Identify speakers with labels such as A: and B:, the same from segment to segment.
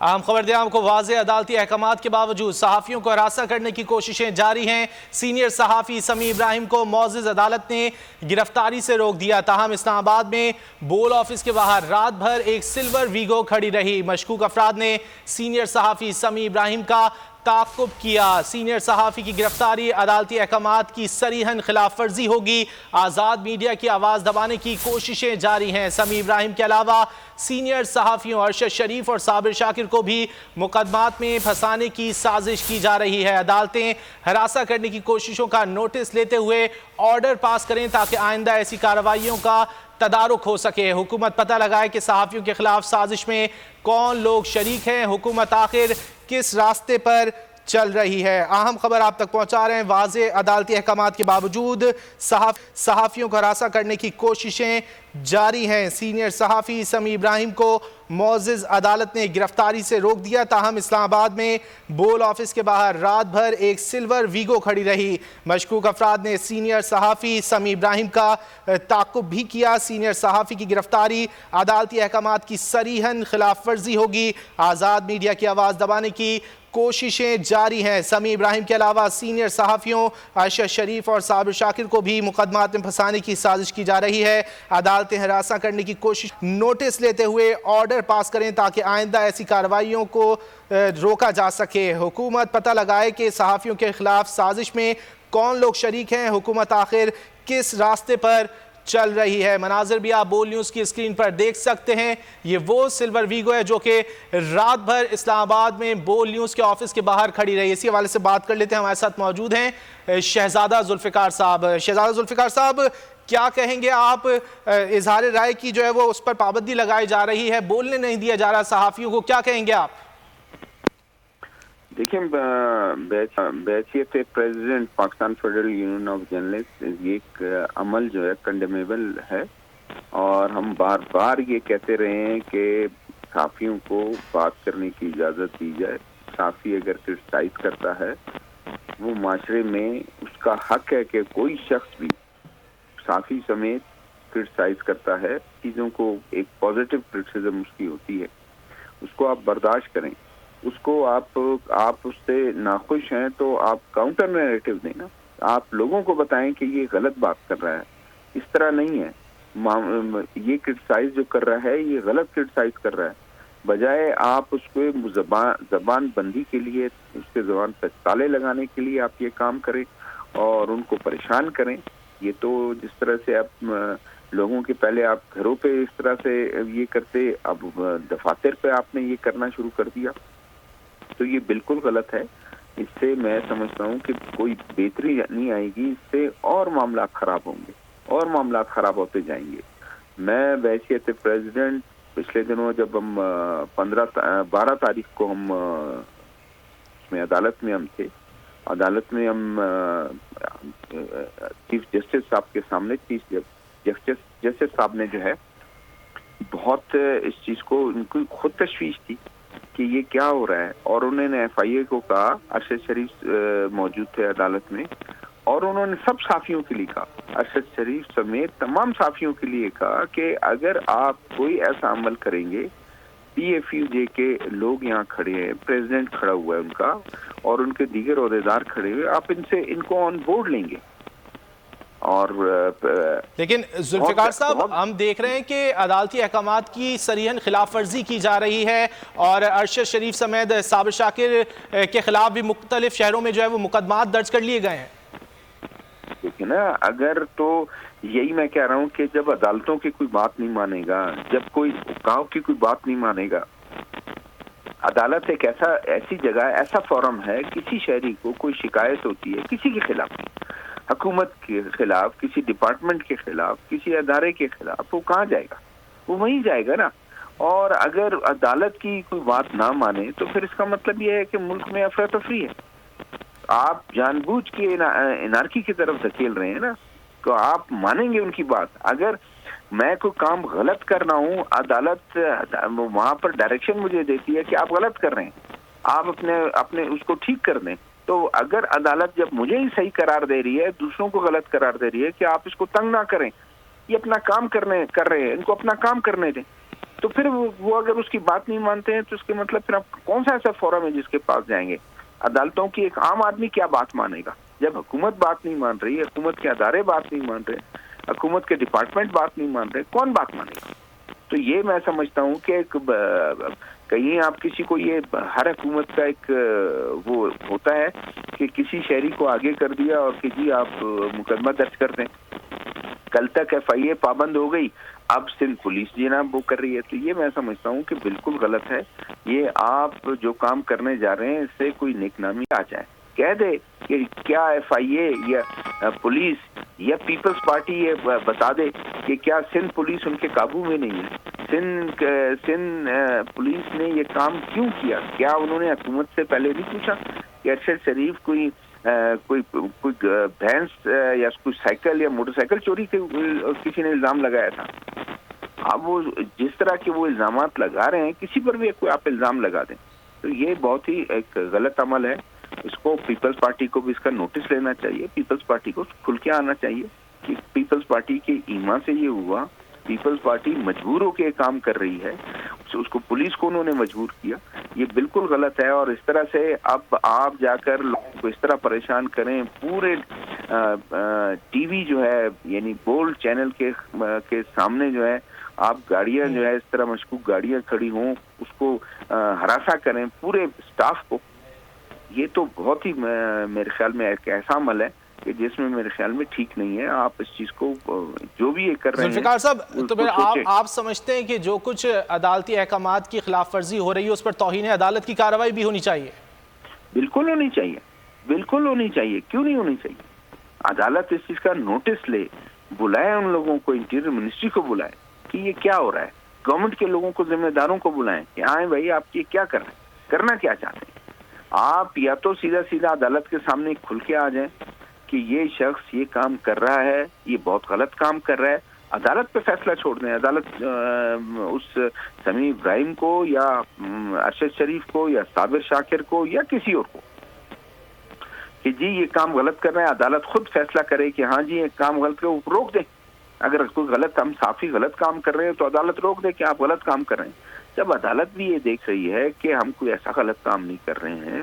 A: اہم خبر دیں آپ کو، واضح عدالتی احکامات کے باوجود صحافیوں کو ہراساں کرنے کی کوششیں جاری ہیں۔ سینئر صحافی سمیع ابراہیم کو معزز عدالت نے گرفتاری سے روک دیا، تاہم اسلام آباد میں بول آفس کے باہر رات بھر ایک سلور ویگو کھڑی رہی۔ مشکوک افراد نے سینئر صحافی سمیع ابراہیم کا تعاقب کیا۔ سینئر صحافی کی گرفتاری عدالتی احکامات کی صریحاً خلاف ورزی ہوگی۔ آزاد میڈیا کی آواز دبانے کی کوششیں جاری ہیں۔ سمیع ابراہیم کے علاوہ سینئر صحافیوں ارشد شریف اور صابر شاکر کو بھی مقدمات میں پھنسانے کی سازش کی جا رہی ہے۔ عدالتیں ہراساں کرنے کی کوششوں کا نوٹس لیتے ہوئے آرڈر پاس کریں تاکہ آئندہ ایسی کارروائیوں کا تدارک ہو سکے۔ حکومت پتہ لگائے کہ صحافیوں کے خلاف سازش میں کون لوگ شریک ہیں۔ حکومت آخر کس راستے پر چل رہی ہے؟ اہم خبر آپ تک پہنچا رہے ہیں۔ واضح عدالتی احکامات کے باوجود صحافیوں کو ہراساں کرنے کی کوششیں جاری ہیں۔ سینئر صحافی سمیع ابراہیم کو معزز عدالت نے گرفتاری سے روک دیا، تاہم اسلام آباد میں بول آفس کے باہر رات بھر ایک سلور ویگو کھڑی رہی۔ مشکوک افراد نے سینئر صحافی سمیع ابراہیم کا تعاقب بھی کیا۔ سینئر صحافی کی گرفتاری عدالتی احکامات کی صریحاً خلاف ورزی ہوگی۔ آزاد میڈیا کی آواز دبانے کی کوششیں جاری ہیں۔ سمیع ابراہیم کے علاوہ سینئر صحافیوں ارشد شریف اور صابر شاکر کو بھی مقدمات میں پھنسانے کی سازش کی جا رہی ہے۔ عدالتیں ہراساں کرنے کی کوشش نوٹس لیتے ہوئے آرڈر پاس کریں تاکہ آئندہ ایسی کارروائیوں کو روکا جا سکے۔ حکومت پتہ لگائے کہ صحافیوں کے خلاف سازش میں کون لوگ شریک ہیں۔ حکومت آخر کس راستے پر چل رہی ہے؟ مناظر بھی آپ بول نیوز کی اسکرین پر دیکھ سکتے ہیں۔ یہ وہ سلور ویگو ہے جو کہ رات بھر اسلام آباد میں بول نیوز کے آفس کے باہر کھڑی رہی۔ اسی حوالے سے بات کر لیتے ہیں، ہمارے ساتھ موجود ہیں شہزادہ ذوالفقار صاحب۔ شہزادہ ذوالفقار صاحب، کیا کہیں گے آپ؟ اظہار رائے کی جو ہے وہ اس پر پابندی لگائی جا رہی ہے، بولنے نہیں دیا جا رہا صحافیوں کو، کیا کہیں گے آپ؟
B: دیکھیں، بحیثیت president Pakistan federal union of journalist یہ ایک عمل جو ہے کنڈیمیبل ہے، اور ہم بار بار یہ کہتے رہے ہیں کہ صحافیوں کو بات کرنے کی اجازت دی جائے۔ صحافی اگر کرٹیسائز کرتا ہے، وہ معاشرے میں اس کا حق ہے کہ کوئی شخص بھی صحافی سمیت کرٹیسائز کرتا ہے، چیزوں کو ایک پازیٹیو کرٹیسزم اس کی ہوتی ہے، اس کو آپ برداشت کریں۔ اس کو آپ اس سے ناخوش ہیں تو آپ کاؤنٹر نیریٹو دیں نا، آپ لوگوں کو بتائیں کہ یہ غلط بات کر رہا ہے، اس طرح نہیں ہے۔ یہ کرٹیسائز جو کر رہا ہے یہ غلط کرٹیسائز کر رہا ہے، بجائے آپ اس کو زبان بندی کے لیے، اس کے زبان پہ تالے لگانے کے لیے آپ یہ کام کریں اور ان کو پریشان کریں۔ یہ تو جس طرح سے آپ لوگوں کے پہلے آپ گھروں پہ اس طرح سے یہ کرتے، اب دفاتر پہ آپ نے یہ کرنا شروع کر دیا، تو یہ بالکل غلط ہے۔ اس سے میں سمجھتا ہوں کہ کوئی بہتری نہیں آئے گی، اس سے اور معاملات خراب ہوں گے اور معاملات خراب ہوتے جائیں گے۔ میں بحیثیت پریزیڈنٹ پچھلے دنوں جب ہم 12 تاریخ کو ہم اس میں عدالت میں ہم تھے، عدالت میں ہم چیف جسٹس صاحب کے سامنے، چیف جسٹس صاحب نے جو ہے بہت اس چیز کو، ان کی خود تشویش تھی کہ یہ کیا ہو رہا ہے، اور انہوں نے ایف آئی اے کو کہا، ارشد شریف موجود تھے عدالت میں، اور انہوں نے سب صحافیوں کے لیے کہا، ارشد شریف سمیت تمام صحافیوں کے لیے کہا کہ اگر آپ کوئی ایسا عمل کریں گے، پی ایف یو جے کے لوگ یہاں کھڑے ہیں، پریزیڈنٹ کھڑا ہوا ہے ان کا، اور ان کے دیگر عہدیدار کھڑے ہوئے، آپ ان کو آن بورڈ لیں گے۔ اور
A: لیکن ذوالفقار صاحب، ہم دیکھ رہے ہیں کہ عدالتی احکامات کی صریحاً خلاف ورزی کی جا رہی ہے، اور ارشد شریف سمیت صابر شاکر کے خلاف بھی مختلف شہروں میں جو ہے وہ مقدمات درج کر لیے گئے ہیں۔
B: دیکھیں نا، اگر تو یہی میں کہہ رہا ہوں کہ جب عدالتوں کی کوئی بات نہیں مانے گا، جب کوئی حکام کی کوئی بات نہیں مانے گا، عدالت ایک ایسی جگہ، ایسا فورم ہے، کسی شہری کو کوئی شکایت ہوتی ہے کسی کے خلاف، حکومت کے خلاف، کسی ڈپارٹمنٹ کے خلاف، کسی ادارے کے خلاف، وہ کہاں جائے گا؟ وہ وہیں جائے گا نا۔ اور اگر عدالت کی کوئی بات نہ مانے تو پھر اس کا مطلب یہ ہے کہ ملک میں افراتفری ہے، آپ جان بوجھ کے انارکی کی طرف دھکیل رہے ہیں نا، تو آپ مانیں گے ان کی بات؟ اگر میں کوئی کام غلط کر رہا ہوں، عدالت وہاں پر ڈائریکشن مجھے دیتی ہے کہ آپ غلط کر رہے ہیں، آپ اپنے اس کو ٹھیک کر دیں، تو اگر عدالت جب مجھے ہی صحیح قرار دے رہی ہے، دوسروں کو غلط قرار دے رہی ہے کہ آپ اس کو تنگ نہ کریں، یہ اپنا کام کر رہے ہیں، ان کو اپنا کام کرنے دیں۔ تو پھر وہ اگر اس کی بات نہیں مانتے ہیں تو اس کے مطلب پھر آپ کون سا ایسا فورم ہے جس کے پاس جائیں گے؟ عدالتوں کی ایک عام آدمی کیا بات مانے گا جب حکومت بات نہیں مان رہی، حکومت کے ادارے بات نہیں مان رہے، حکومت کے ڈپارٹمنٹ بات نہیں مان رہے، کون بات مانے گا؟ تو یہ میں سمجھتا ہوں کہ کہیں آپ کسی کو یہ ہر حکومت کا ایک وہ ہوتا ہے کہ کسی شہری کو آگے کر دیا اور کہ جی آپ مقدمہ درج کر دیں، کل تک ایف آئی اے پابند ہو گئی، اب سندھ پولیس جناب وہ کر رہی ہے، تو یہ میں سمجھتا ہوں کہ بالکل غلط ہے۔ یہ آپ جو کام کرنے جا رہے ہیں اس سے کوئی نیک نامی آ جائے، کہہ دے کہ کیا ایف آئی اے یا پولیس یا پیپلز پارٹی یہ بتا دے کہ کیا سندھ پولیس ان کے قابو میں نہیں ہے، سندھ پولیس نے یہ کام کیوں کیا؟ کیا انہوں نے حکومت سے پہلے نہیں پوچھا کہ ارشد شریف کوئی بھینس یا کوئی سائیکل یا موٹر سائیکل چوری کے کسی نے الزام لگایا تھا؟ اب وہ جس طرح کے وہ الزامات لگا رہے ہیں کسی پر بھی کوئی آپ الزام لگا دیں تو یہ بہت ہی ایک غلط عمل ہے۔ اس کو پیپلز پارٹی کو بھی اس کا نوٹس لینا چاہیے، پیپلز پارٹی کو کھل کے آنا چاہیے کہ پیپلز پارٹی کے ایما سے یہ ہوا، پیپلز پارٹی مجبور ہو کے کام کر رہی ہے، اس کو پولیس کو انہوں نے مجبور کیا، یہ بالکل غلط ہے۔ اور اس طرح سے اب آپ جا کر لوگوں کو اس طرح پریشان کریں، پورے ٹی وی جو ہے یعنی بولڈ چینل کے سامنے جو ہے آپ گاڑیاں جو ہے اس طرح مشکوک گاڑیاں کھڑی ہوں اس کو ہراساں کریں پورے اسٹاف کو، یہ تو بہت ہی میرے خیال میں ایک ایسا عمل ہے کہ جس میں میرے خیال میں ٹھیک نہیں ہے۔ آپ اس چیز کو جو بھی یہ کر رہے ہیں
A: ذوالفقار صاحب، تو پھر آپ سمجھتے ہیں کہ جو کچھ عدالتی احکامات کی خلاف ورزی ہو رہی ہے اس پر توہین عدالت کی کارروائی بھی ہونی چاہیے؟
B: بالکل ہونی چاہیے، بالکل ہونی چاہیے، کیوں نہیں ہونی چاہیے؟ عدالت اس چیز کا نوٹس لے، بلائے ان لوگوں کو، انٹیریئر منسٹری کو بلائے کہ یہ کیا ہو رہا ہے، گورنمنٹ کے لوگوں کو، ذمہ داروں کو بلائیں کہ آئیں بھائی آپ یہ کیا کر رہے ہیں، کرنا کیا چاہتے ہیں۔ آپ یا تو سیدھا عدالت کے سامنے کھل کے آ جائیں کہ یہ شخص یہ کام کر رہا ہے، یہ بہت غلط کام کر رہا ہے، عدالت پہ فیصلہ چھوڑ دیں، عدالت اس سمیع ابراہیم کو یا ارشد شریف کو یا صابر شاکر کو یا کسی اور کو کہ جی یہ کام غلط کر رہے ہیں، عدالت خود فیصلہ کرے کہ ہاں جی یہ کام غلط کر، روک دیں۔ اگر کوئی غلط ہم صافی غلط کام کر رہے ہیں تو عدالت روک دے کہ آپ غلط کام کر رہے ہیں۔ جب عدالت بھی یہ دیکھ رہی ہے کہ ہم کوئی ایسا غلط کام نہیں کر رہے ہیں،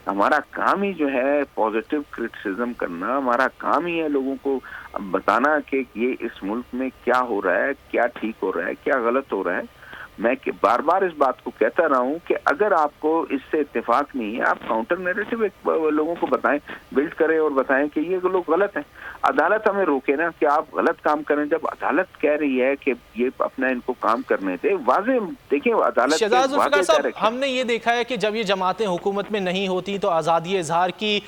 B: ہمارا کام ہی جو ہے پازیٹیو کرٹیسزم کرنا، ہمارا کام ہی ہے لوگوں کو بتانا کہ یہ اس ملک میں کیا ہو رہا ہے، کیا ٹھیک ہو رہا ہے، کیا غلط ہو رہا ہے۔ میں بار بار اس بات کو کہتا رہا ہوں کہ اگر آپ کو اس سے اتفاق نہیں ہے، آپ کاؤنٹر نیریٹو لوگوں کو بتائیں، بلڈ کریں اور بتائیں کہ یہ لوگ غلط ہیں۔ عدالت ہمیں روکے نا کہ آپ غلط کام کریں، جب عدالت کہہ رہی ہے کہ یہ اپنا ان کو کام کرنے دے، واضح دیکھیں عدالت
A: شہزاد ذوالفقار صاحب، ہم نے یہ دیکھا ہے کہ جب یہ جماعتیں حکومت میں نہیں ہوتی تو آزادی اظہار کی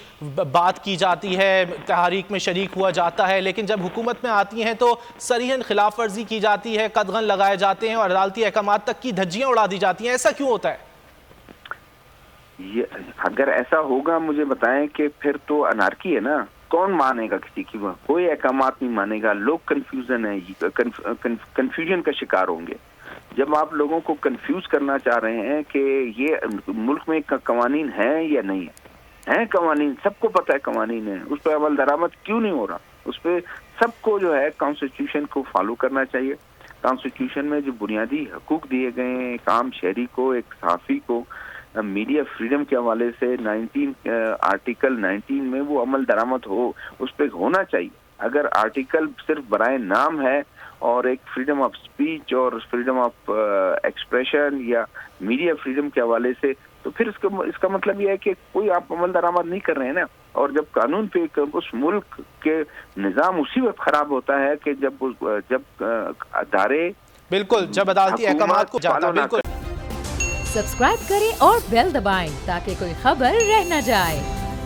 A: بات کی جاتی ہے، تحریک میں شریک ہوا جاتا ہے، لیکن جب حکومت میں آتی ہیں تو صریحاً خلاف ورزی کی جاتی ہے، قدغن لگائے جاتے ہیں اور عدالتی احکامات تک کی دھجیاں اڑا دی جاتی ہیں، ایسا کیوں ہوتا ہے؟
B: اگر ایسا ہوگا مجھے بتائیں کہ پھر تو انارکی ہے نا، کون مانے گا کسی کی؟ کوئی احکامات نہیں مانے گا، لوگ کنفیوژن کا شکار ہوں گے۔ جب آپ لوگوں کو کنفیوز کرنا چاہ رہے ہیں کہ یہ ملک میں قوانین ہیں یا نہیں ہیں، قوانین سب کو پتہ ہے، قوانین ہیں، اس پہ عمل درآمد کیوں نہیں ہو رہا؟ اس پہ سب کو جو ہے کانسٹیٹیوشن کو فالو کرنا چاہیے۔ کانسٹیٹیوشن میں جو بنیادی حقوق دیے گئے ہیں ایک عام شہری کو، ایک صحافی کو، میڈیا فریڈم کے حوالے سے آرٹیکل 19 میں وہ عمل درآمد ہو، اس پہ ہونا چاہیے۔ اگر آرٹیکل صرف برائے نام ہے اور ایک فریڈم آف سپیچ اور فریڈم آف ایکسپریشن یا میڈیا فریڈم کے حوالے سے، تو پھر اس کا مطلب یہ ہے کہ کوئی آپ عمل درآمد نہیں کر رہے ہیں نا۔ اور جب قانون پہ اس ملک کے نظام اسی وقت خراب ہوتا ہے کہ جب ادارے
A: بالکل جب عدالتی احکامات کو جاتا، بالکل۔
C: سبسکرائب کریں اور بیل دبائیں تاکہ کوئی خبر رہ نہ جائے۔